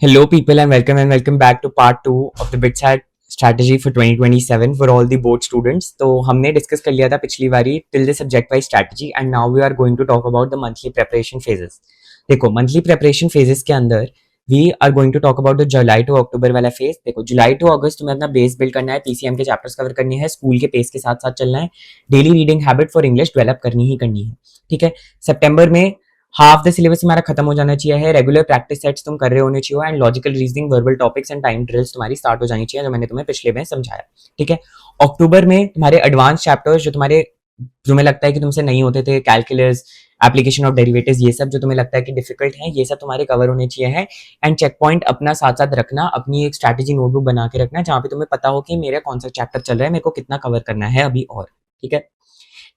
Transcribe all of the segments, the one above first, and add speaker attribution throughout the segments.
Speaker 1: Hello, people, and welcome back to part 2 of the BitSat strategy for 2027 for all the board students. तो हमने discuss कर लिया था पिछली बारी till the subject wise strategy and now we are going to talk about the monthly preparation phases. देखो monthly preparation phases के अंदर we are going to talk about the July to October वाला phase. देखो जुलाई to अगस्त तुम्हें अपना base build करना है, PCM के चैप्टर्स कवर करने हैं, स्कूल के पेस के साथ साथ चलना है, daily reading habit for English develop करनी ही करनी है. ठीक है, सितंबर में हाफ द सिलेबस हमारा खत्म हो जाना चाहिए है, रेगुलर प्रैक्टिस सेट्स तुम कर रहे होने चाहिए and logical reasoning, verbal topics and time drills तुम्हारी स्टार्ट हो जानी चाहिए, जो मैंने तुम्हें पिछले में समझाया. ठीक है, अक्टूबर में तुम्हारे एडवांस चैप्टर्स जो तुम्हें लगता है कि तुमसे नहीं होते थे, कैलकुलस, एप्लीकेशन ऑफ डेरिवेटिव्स, ये सब जो तुम्हें लगता है कि डिफिकल्ट है, ये सब तुम्हारे कवर होने चाहिए है. एंड चेक पॉइंट अपना साथ साथ रखना, अपनी एक स्ट्रैटेजी नोटबुक बना के रखना जहाँ पे तुम्हें पता हो कि मेरा कौन सा चैप्टर चल रहा है, मेरे को कितना कवर करना है अभी और. ठीक है,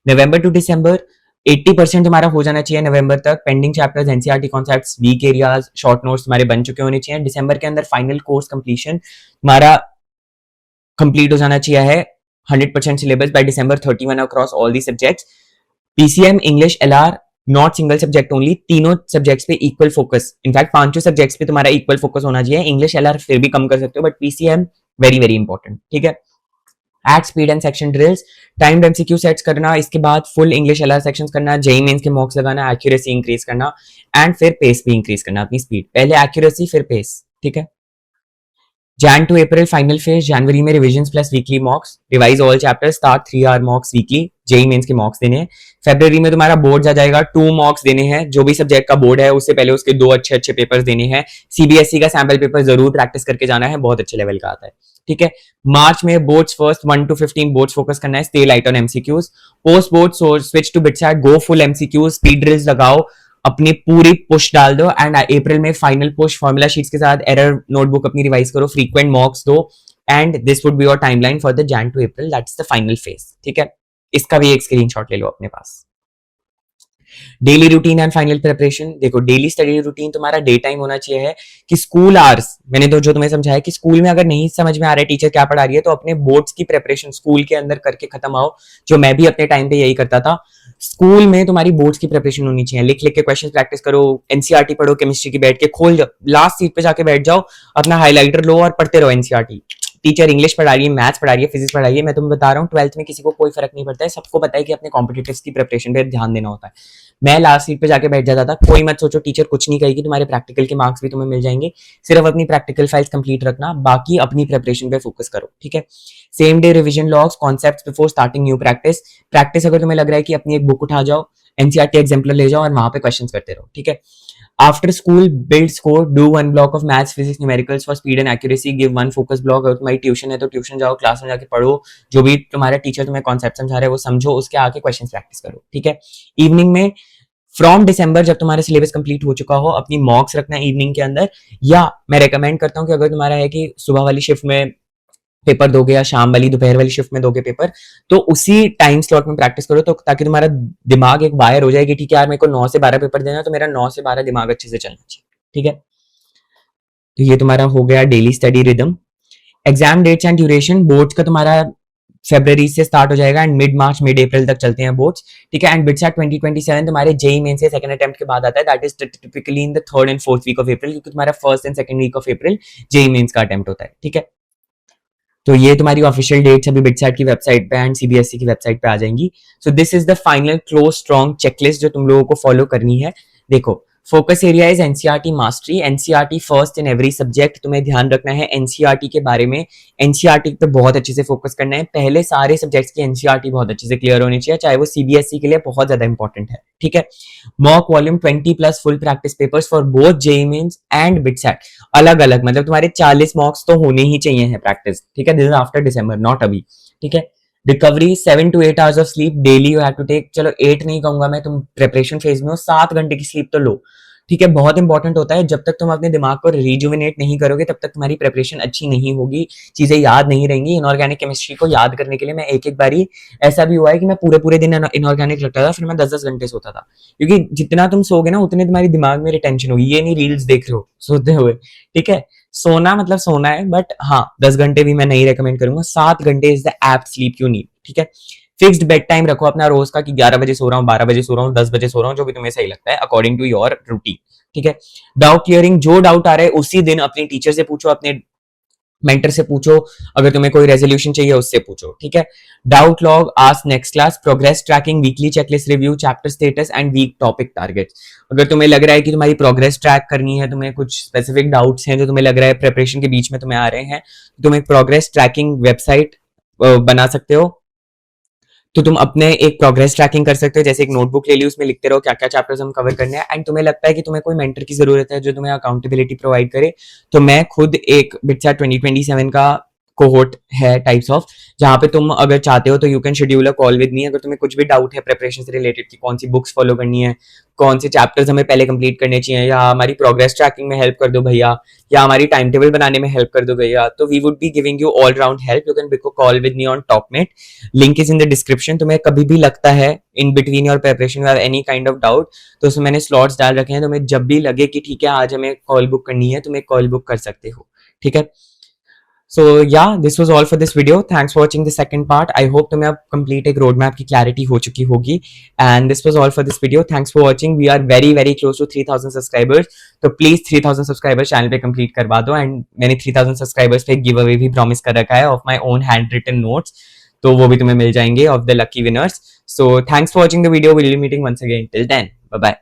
Speaker 1: नवंबर टू दिसंबर 80% तुम्हारा हो जाना चाहिए नवंबर तक. Pending chapters, NCERT concepts, weak areas, short notes तुम्हारे बन चुके होने चाहिए. दिसंबर के अंदर फाइनल कोर्स कंप्लीशन तुम्हारा कंप्लीट हो जाना चाहिए है, 100% syllabus by December 31 across all the subjects. PCM, English, LR not single subject only, तीनों सब्जेक्ट्स पे इक्वल फोकस. इनफैक्ट पांचों सब्जेक्ट्स पे तुम्हारा इक्वल फोकस होना चाहिए. इंग्लिश एलआर फिर भी कम कर सकते हो but PCM very very important. ठीक है, at speed and section drills, timed MCQ sets करना, इसके बाद फुल इंग्लिश एलआर सेक्शंस करना, जेई मेंस के मॉक्स लगाना, एक्यूरेसी इंक्रीज करना एंड फिर पेस भी इंक्रीज करना, अपनी स्पीड. पहले एक्यूरेसी फिर पेस. ठीक है, Jan to April final phase, जनवरी में revision plus weekly mocks, revise all chapters, start 3 hour mocks weekly, JEE मेंस के मॉक्स देने हैं. फरवरी में तुम्हारा बोर्ड आ जाएगा, 2 मॉक्स देने हैं, जो भी सब्जेक्ट का बोर्ड है उससे पहले उसके 2 अच्छे अच्छे पेपर्स देने हैं. सीबीएसई का सैंपल पेपर जरूर प्रैक्टिस करके जाना है, बहुत अच्छे लेवल का आता है. ठीक है, मार्च में boards first 1 to 15 boards focus करना है, stay light on MCQs. Post board switch to BITSAT, go full MCQs, speed drills लगाओ, अपनी पूरी पुश डाल दो एंड अप्रैल में फाइनल पुश फॉर्मूला शीट्स के साथ एरर नोटबुक अपनी रिवाइज करो, फ्रीक्वेंट मॉक्स दो and this would be your timeline for the Jan to April, that's the final phase. ठीक है, इसका भी एक स्क्रीनशॉट ले लो अपने पास. Daily routine and final preparation. देखो डेली स्टडी रूटीन तुम्हारा डे टाइम होना चाहिए है कि स्कूल आवर्स, मैंने तो जो तुम्हें समझाया कि स्कूल में अगर नहीं समझ में आ रहा है टीचर क्या पढ़ा रही है तो अपने बोर्ड्स की प्रिपरेशन स्कूल के अंदर करके खत्म आओ, जो मैं भी अपने टाइम पे यही करता था. स्कूल में तुम्हारी बोर्ड्स की प्रिपरेशन होनी चाहिए, लिख लिख के क्वेश्चन प्रैक्टिस करो, एनसीईआरटी पढ़ो, केमिस्ट्री की बैठ के खोल जाओ, लास्ट सीट पे जाके बैठ जाओ, अपना हाईलाइटर लो और पढ़ते रहो एनसीईआरटी. टीचर इंग्लिश पढ़ा रही है, मैथ्स पढ़ा रही है, फिजिक्स पढ़ा रही है, मैं तुम्हें बता रहा हूँ 12th में किसी को कोई फर्क नहीं पड़ता है, सबको पता है कि अपने कॉम्पिटिटिव्स की प्रिपरेशन पे ध्यान देना होता है. मैं लास्ट सीट पे जाके बैठ जाता था. कोई मत सोचो टीचर कुछ नहीं कहेगी, तुम्हारे प्रैक्टिकल के मार्क्स भी तुम्हें मिल जाएंगे, सिर्फ अपनी प्रैक्टिकल फाइल्स कंप्लीट रखना, बाकी अपनी प्रिपरेशन पे फोकस करो. ठीक है, same day revision logs, concepts before starting new practice अगर तुम्हें लग रहा है कि अपनी एक बुक उठा जाओ, एनसीईआरटी एग्जाम्पलर ले जाओ और वहां पे क्वेश्चंस करते रहो. ठीक है, after school build score, do 1 block of maths, physics, numericals for speed and accuracy, give 1 focus block. अगर तुम्हारी ट्यूशन है तो ट्यूशन जाओ, क्लास में जाके पढ़ो, जो भी तुम्हारा टीचर तुम्हें कॉन्सेप्ट समझा रहा है वो समझो, उसके आके क्वेश्चन प्रैक्टिस करो. ठीक है, इवनिंग में फ्रॉम दिसंबर जब तुम्हारा सिलेबस कंप्लीट हो चुका हो अपनी मॉक्स रखना इवनिंग के अंदर, या मैं रेकमेंड करता हूँ कि अगर तुम्हारा है कि सुबह वाली शिफ्ट में पेपर दोगे या शाम वाली दोपहर वाली शिफ्ट में दोगे पेपर, तो उसी टाइम स्लॉट में प्रैक्टिस करो, तो ताकि तुम्हारा दिमाग एक वायर हो जाएगी. ठीक है यार, मेरे को 9 से 12 पेपर देना है तो मेरा 9 से 12 दिमाग अच्छे से चलना चाहिए. ठीक है, तो ये तुम्हारा हो गया daily study rhythm. Exam dates and duration, boards का तुम्हारा फरवरी से स्टार्ट हो जाएगा and mid March mid April तक चलते हैं बोर्ड्स. ठीक है, एंड बिटसैट 2027 तुम्हारे जेई मेन से सेकंड अटेम्प्ट के बाद आता है, that is typically in the 3rd and 4th week of April, क्योंकि तुम्हारा 1st and 2nd week of April JEE Mains का अटेम्प्ट होता है. ठीक है, तो ये तुम्हारी ऑफिशियल डेट्स अभी बिटसैट की वेबसाइट पे एंड सीबीएसई की वेबसाइट पे आ जाएंगी. So this is the final close strong checklist जो तुम लोगों को फॉलो करनी है. देखो focus area is NCERT mastery, NCERT first in every subject. तुम्हें ध्यान रखना है एनसीईआरटी के बारे में, एनसीईआरटी पे बहुत अच्छे से फोकस करना है, पहले सारे सब्जेक्ट्स की एनसीईआरटी बहुत अच्छे से क्लियर होनी चाहिए, चाहे वो सीबीएसई के लिए बहुत ज्यादा इंपॉर्टेंट है. ठीक है, mock volume 20 plus full practice papers for both JEE Mains and BITSAT, अलग अलग, मतलब तुम्हारे 40 मॉक्स तो होने ही चाहिए है प्रैक्टिस. ठीक है, this is after December, not अभी. ठीक है, recovery 7 to 8 hours of sleep daily you have to take. चलो 8 नहीं कहूंगा मैं, तुम प्रिपरेशन फेज में हो, 7 घंटे की स्लीप तो लो. ठीक है, बहुत इंपॉर्टेंट होता है, जब तक तुम अपने दिमाग को रिजुविनेट नहीं करोगे तब तक तुम्हारी प्रिपरेशन अच्छी नहीं होगी, चीजें याद नहीं रहेंगी. इनऑर्गेनिक केमिस्ट्री को याद करने के लिए मैं एक बारी ऐसा भी हुआ है कि मैं पूरे पूरे दिन इनऑर्गेनिक रखता था, फिर मैं 10-10 घंटे सोता था, क्योंकि जितना तुम सोगे ना उतने तुम्हारी दिमाग में रिटेंशन होगी. ये नहीं रील्स देख रहे हो सोते हुए. ठीक है, सोना मतलब सोना है, बट हाँ 10 घंटे भी मैं नहीं रेकमेंड करूंगा, 7 घंटे is the apt sleep you need. ठीक है, फिक्स्ड बेड टाइम रखो अपना रोज का कि 11 बजे सो रहा हूँ, 12 बजे सो रहा हूँ, 10 बजे सो रहा हूँ, जो भी तुम्हें सही लगता है अकॉर्डिंग टू योर रूटीन। ठीक है। डाउट क्लियरिंग, जो डाउट आ रहा है उसी दिन अपनी टीचर से पूछो, अपने मेंटर से पूछो, अगर तुम्हें कोई रेजोल्यूशन चाहिए उससे पूछो। ठीक है। Doubt log, ask next class, progress tracking, weekly checklist review, chapter status and week topic targets. अगर तुम्हें लग रहा है कि तुम्हारी प्रोग्रेस ट्रैक करनी है, तुम्हें कुछ स्पेसिफिक डाउट्स हैं जो तुम्हें लग रहा है प्रिपरेशन के बीच में तुम्हें आ रहे हैं, तुम एक प्रोग्रेस ट्रैकिंग वेबसाइट बना सकते हो। तो तुम अपने एक प्रोग्रेस ट्रैकिंग कर सकते हो, जैसे एक नोटबुक ले ली, उसमें लिखते रहो क्या क्या चैप्टर्स हम कवर करने हैं। एंड तुम्हें लगता है कि तुम्हें कोई मेंटर की जरूरत है जो तुम्हें अकाउंटेबिलिटी प्रोवाइड करे, तो मैं खुद एक बिटसैट 2027 का कोहोर्ट है टाइप्स ऑफ, जहां पे तुम अगर चाहते हो तो you can schedule a call with मी। अगर तुम्हें कुछ भी डाउट है प्रिपरेशन से रिलेटेड कि कौन सी बुक्स फॉलो करनी है, कौन से चैप्टर्स हमें पहले कंप्लीट करने चाहिए, या हमारी प्रोग्रेस ट्रैकिंग में हेल्प कर दो भैया, या हमारी टाइम टेबल बनाने में हेल्प कर दो भैया, तो we would be giving you all round help. You can book call with me on Topmate, link is in the description. तुम्हें कभी भी लगता है in between your preparation you have any kind of doubt, तो उसमें मैंने slots डाल रखे हैं, तुम्हें जब भी लगे कि ठीक है आज हमें कॉल बुक करनी है, तुम एक कॉल बुक कर सकते हो। ठीक है। So yeah, this was all for this video. Thanks for watching the second part. I hope तुम्हें अब complete एक road map की clarity हो चुकी होगी. And this was all for this video. Thanks for watching. We are very close to 3000 subscribers. तो please 3000 subscribers channel पे complete करवा दो. And मैंने 3000 subscribers पे एक giveaway भी promise कर रखा है of my own handwritten notes. तो वो भी तुम्हें मिल जाएंगे of the lucky winners. So thanks for watching the video. We'll be meeting once again. Till then, bye bye.